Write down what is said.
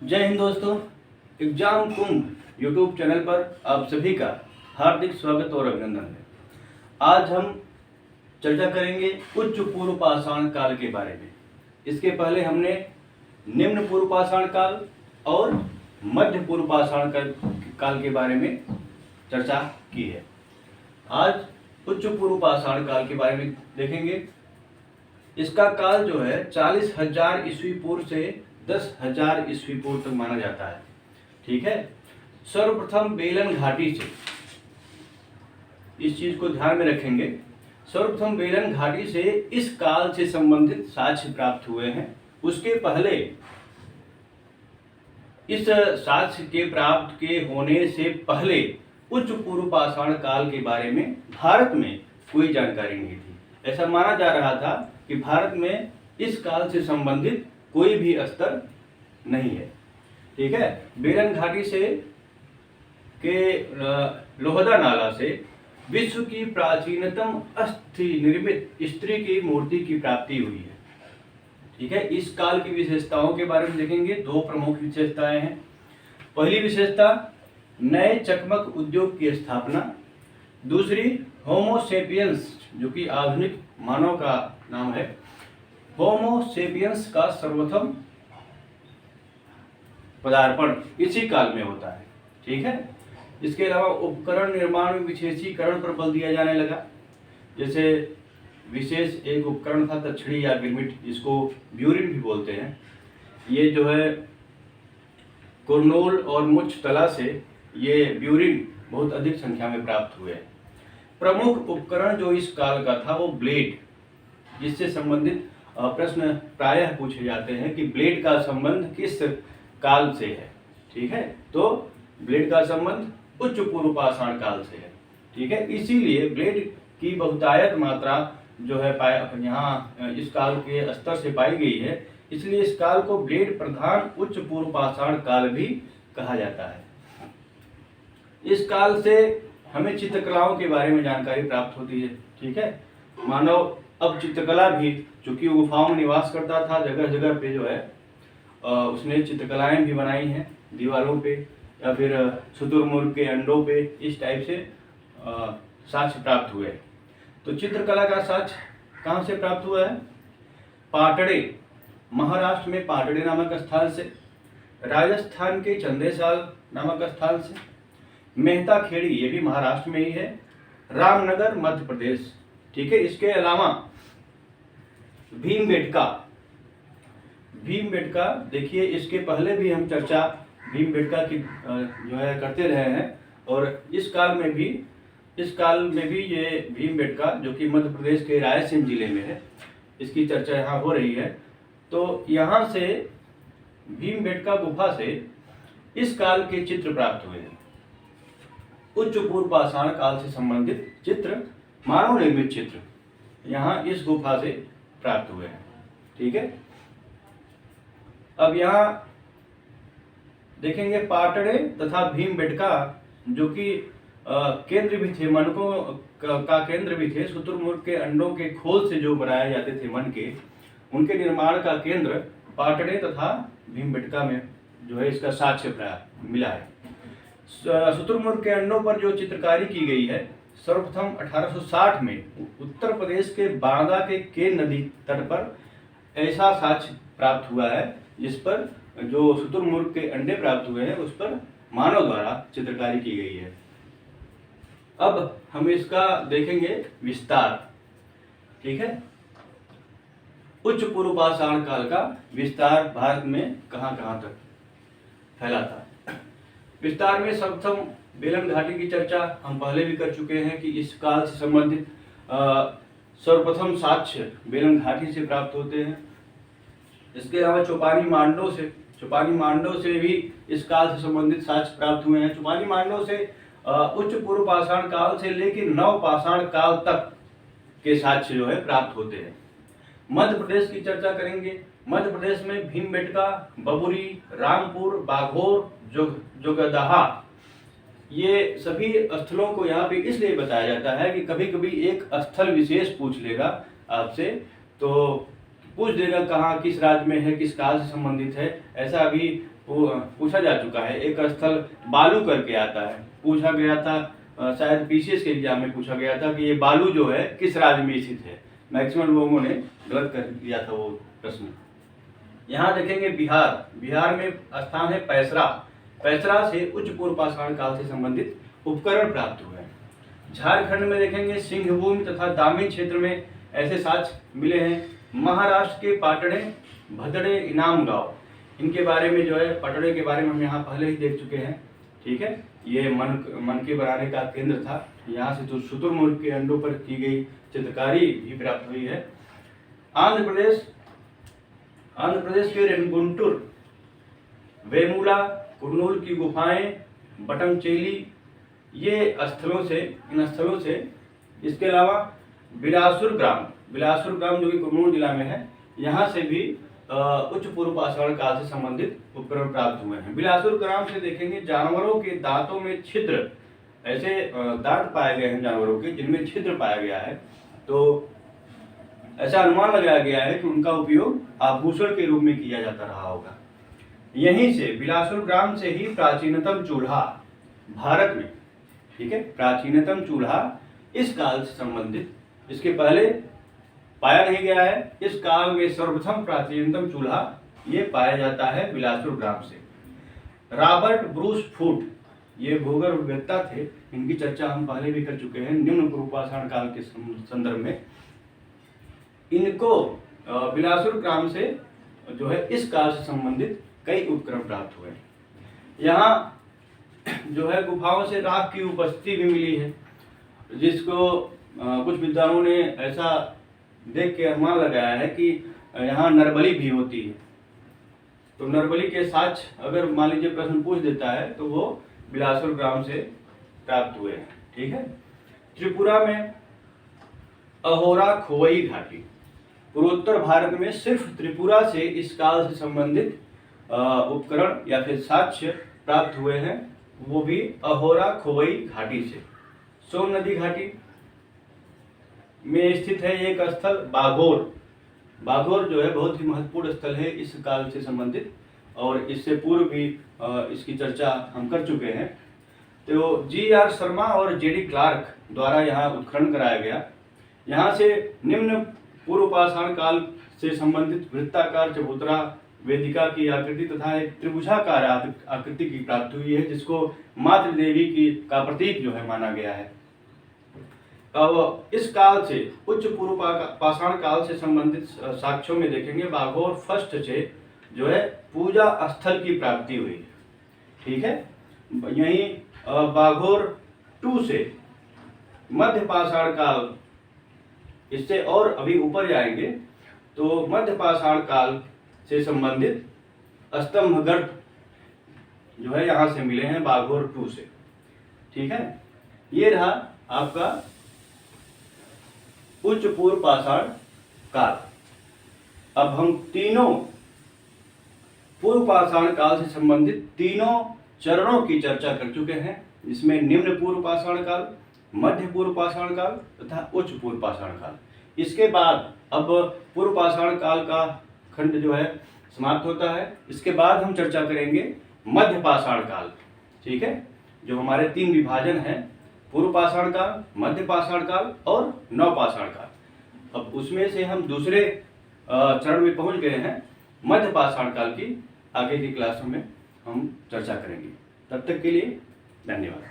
जय हिंद दोस्तों। एग्जाम कुंभ YouTube channel पर आप सभी का हार्दिक स्वागत और अभिनंदन है। आज हम चर्चा करेंगे उच्च पूर्व पाषाण काल के बारे में। इसके पहले हमने निम्न पूर्व पाषाण काल और मध्य पूर्व पाषाण काल के बारे में चर्चा की है। आज उच्च पूर्व पाषाण काल के बारे में देखेंगे। इसका काल जो है 40,000 ईस्वी पूर्व से 10,000 ईस्वी पूर्व तक माना जाता है। ठीक है। सर्वप्रथम बेलन घाटी से, इस चीज को ध्यान में रखेंगे, सर्वप्रथम बेलन घाटी से इस काल से संबंधित साक्ष्य प्राप्त हुए हैं। उसके पहले इस साक्ष्य के प्राप्त के होने से पहले उच्च पूर्व पाषाण काल के बारे में भारत में कोई जानकारी नहीं थी। ऐसा माना जा रहा था कि भारत में इस काल से संबंधित कोई भी स्तर नहीं है। ठीक है। बेलन घाटी से के लोहदा नाला से विश्व की प्राचीनतम अस्थि निर्मित स्त्री की मूर्ति की प्राप्ति हुई है। ठीक है। इस काल की विशेषताओं के बारे में देखेंगे। दो प्रमुख विशेषताएं हैं। पहली विशेषता, नए चकमक उद्योग की स्थापना। दूसरी, होमो सेपियंस, जो कि आधुनिक मानव का नाम है, होमो सेपियंस का सर्वप्रथम पदार्पण इसी काल में होता है। ठीक है। इसके अलावा उपकरण निर्माण में विशेषीकरण पर बल दिया जाने लगा। जैसे विशेष एक उपकरण था तछड़ी या गिरमिट, जिसको ब्यूरिन भी बोलते हैं। ये जो है कुरनूल और मुच्छ तला से ये ब्यूरिन बहुत अधिक संख्या में प्राप्त हुए। प्रमुख उपकरण जो इस काल का था वो ब्लेड, जिससे संबंधित प्रश्न प्रायः पूछे जाते हैं कि ब्लेड का संबंध किस काल से है। ठीक है। तो ब्लेड का संबंध उच्च पूर्व पाषाण काल से है। ठीक है। इसीलिए ब्लेड की बहुतायत मात्रा जो है यहाँ इस काल के स्तर से पाई गई है। इसलिए इस काल को ब्लेड प्रधान उच्च पूर्व पाषाण काल भी कहा जाता है। इस काल से हमें चित्रकलाओं के बारे में जानकारी प्राप्त होती है। ठीक है। मानव अब चित्रकला भी, चूंकि गुफाओं में निवास करता था, जगह जगह पे जो है उसने चित्रकलाएं भी बनाई हैं दीवारों पे या फिर शुतुरमुर्ग के अंडों पे। इस टाइप से साक्ष्य प्राप्त हुए। तो चित्रकला का साक्ष्य कहाँ से प्राप्त हुआ है? पाटड़े, महाराष्ट्र में पाटड़े नामक स्थान से, राजस्थान के चंदेसाल नामक स्थान से, मेहता खेड़ी, ये भी महाराष्ट्र में ही है, रामनगर मध्य प्रदेश। ठीक है। इसके अलावा भीमबेटका, देखिए इसके पहले भी हम चर्चा भीमबेटका की जो है करते रहे हैं। और इस काल में भी ये भीमबेटका, जो कि मध्य प्रदेश के रायसेन जिले में है, इसकी चर्चा यहाँ हो रही है। तो यहाँ से भीमबेटका गुफा से इस काल के चित्र प्राप्त हुए हैं। उच्च पूर्व पाषाण काल से संबंधित चित्र, मानव निर्मित चित्र यहाँ इस गुफा से प्राप्त हुए हैं। ठीक है। अब यहाँ देखेंगे पाटड़े तथा भीमबेटका, जो कि केंद्र भी थे, मनकों का केंद्र भी थे। शुतुरमुर्ग के अंडों के खोल से जो बनाए जाते थे मन के, उनके निर्माण का केंद्र पाटड़े तथा भीमबेटका में जो है इसका साक्ष्य मिला है। शुतुरमुर्ग के अंडों पर जो चित्रकारी की गई है, सर्वप्रथम 1860 में उत्तर प्रदेश के बांदा के केन नदी तट पर ऐसा साक्ष्य प्राप्त हुआ है, जिस पर जो शुतुरमुर्ग के अंडे प्राप्त हुए हैं उस पर मानव द्वारा चित्रकारी की गई है। अब हम इसका देखेंगे विस्तार। ठीक है। उच्च पूर्व पाषाण काल का विस्तार भारत में कहां तक फैला था। विस्तार में सर्वप्रथम बेलन घाटी की चर्चा हम पहले भी कर चुके हैं कि इस काल से संबंधित सर्वप्रथम साक्ष्य बेलन घाटी से प्राप्त होते हैं। इसके अलावा चौपानी मांडव से भी इस काल से संबंधित साक्ष्य प्राप्त हुए हैं। चौपानी मांडव से उच्च पूर्व पाषाण काल से लेकर नव पाषाण काल तक के साक्ष्य जो है प्राप्त होते हैं। मध्य प्रदेश की चर्चा करेंगे। मध्य प्रदेश में भीमबेटका, बबुरी, रामपुर, बाघोर, जोगदहा, ये सभी स्थलों को यहाँ पे इसलिए बताया जाता है कि कभी कभी एक स्थल विशेष पूछ लेगा आपसे, तो पूछ देगा कहाँ किस राज्य में है, किस काल से संबंधित है। ऐसा अभी पूछा जा चुका है। एक स्थल बालू करके आता है, पूछा गया था शायद पीसीएस के एग्जाम में पूछा गया था कि ये बालू जो है किस राज्य में स्थित है। मैक्सिमम लोगों ने गलत कर दिया था वो प्रश्न। यहाँ देखेंगे बिहार में स्थान है पैसरा। पैसरा से उच्च पूर्व पाषाण काल से संबंधित उपकरण प्राप्त हुए हैं। झारखंड में देखेंगे सिंहभूम तथा दामिन क्षेत्र में ऐसे साक्ष्य मिले हैं। महाराष्ट्र के पाटड़े, भदड़े, इनाम गांव, इनके बारे में जो है पटड़े के बारे में हम यहाँ पहले ही देख चुके हैं। ठीक है, ये मन के बनाने का केंद्र था। यहाँ से तो शुतुरमुर्ग के अंडों पर की गई चित्रकारी भी प्राप्त हुई है। आंध्र प्रदेश के रेनगुंटूर, वेमुला, कुर्नूल की गुफाएं, बटमचेली, ये इन स्थलों से इसके अलावा बिलासपुर ग्राम जो कि कुर्नूल जिला में है, यहाँ से भी उच्च पूर्व पाषाण काल से संबंधित उपकरण प्राप्त हुए हैं। बिलासपुर ग्राम से देखेंगे जानवरों के दांतों में छिद्र, ऐसे दांत पाए गए हैं जानवरों के जिनमें छिद्र पाया गया है। तो ऐसा अनुमान लगाया गया है कि उनका उपयोग आभूषण के रूप में किया जाता रहा होगा। यहीं से बिलासपुर ग्राम से ही प्राचीनतम चूल्हा भारत में, ठीक है, प्राचीनतम चूल्हा इस काल से संबंधित, इसके पहले पाया नहीं गया है। इस काल में सर्वप्रथम प्राचीनतम चूल्हा ये पाया जाता है बिलासपुर ग्राम से। रॉबर्ट ब्रूस फूट, ये भूगर्भवेत्ता थे, इनकी चर्चा हम पहले भी कर चुके हैं निम्न पूर्व पाषाण काल के संदर्भ में। इनको बिलासपुर ग्राम से जो है इस काल से संबंधित कई उपकरण प्राप्त हुए। यहाँ जो है गुफाओं से राख की उपस्थिति भी मिली है, जिसको कुछ विद्वानों ने ऐसा देख के अनुमान लगाया है कि यहाँ नरबली भी होती है। तो नरबली के साक्ष्य अगर मान लीजिए प्रश्न पूछ देता है तो वो बिलासपुर ग्राम से प्राप्त हुए हैं। ठीक है, त्रिपुरा में अहोरा खोवई घाटी, पूर्वोत्तर भारत में सिर्फ त्रिपुरा से इस काल से संबंधित उपकरण या फिर साक्ष्य प्राप्त हुए हैं, वो भी अहोरा खोवई घाटी से। सोन नदी घाटी में स्थित है एक स्थल बाघोर जो है बहुत ही महत्वपूर्ण स्थल है इस काल से संबंधित, और इससे पूर्व भी इसकी चर्चा हम कर चुके हैं। तो जी.आर. शर्मा और जे.डी. क्लार्क द्वारा यहाँ उत्खनन कराया गया। यहाँ से निम्न पूर्व पाषाण काल से संबंधित वृत्ताकार चबूतरा वेदिका की आकृति तथा एक त्रिभुजाकार आकृति की प्राप्ति हुई है, जिसको मातृ देवी का प्रतीक जो है माना गया है। अब इस काल से उच्च पूर्व पाषाण काल से संबंधित साक्ष्यों में देखेंगे बाघोर फर्स्ट से जो है पूजा स्थल की प्राप्ति हुई है। ठीक है, यहीं बाघोर 2 से मध्य पाषाण काल, इससे और अभी ऊपर जाएंगे तो मध्य पाषाण काल से संबंधित स्तंभगर्भ जो है यहाँ से मिले हैं बाघोर 2 से। ठीक है, ये रहा आपका उच्च पूर्व पाषाण काल। अब हम तीनों पूर्व पाषाण काल से संबंधित तीनों चरणों की चर्चा कर चुके हैं, जिसमें निम्न पूर्व पाषाण काल, मध्य पूर्व पाषाण काल तथा उच्च पूर्व पाषाण काल। इसके बाद अब पूर्व पाषाण काल का खंड जो है समाप्त होता है। इसके बाद हम चर्चा करेंगे मध्य पाषाण काल। ठीक है, जो हमारे 3 विभाजन हैं, पूर्व पाषाण काल, मध्य पाषाण काल और नव पाषाण काल। अब उसमें से हम दूसरे चरण में पहुंच गए हैं। मध्य पाषाण काल की आगे की क्लासों में हम चर्चा करेंगे। तब तक के लिए धन्यवाद।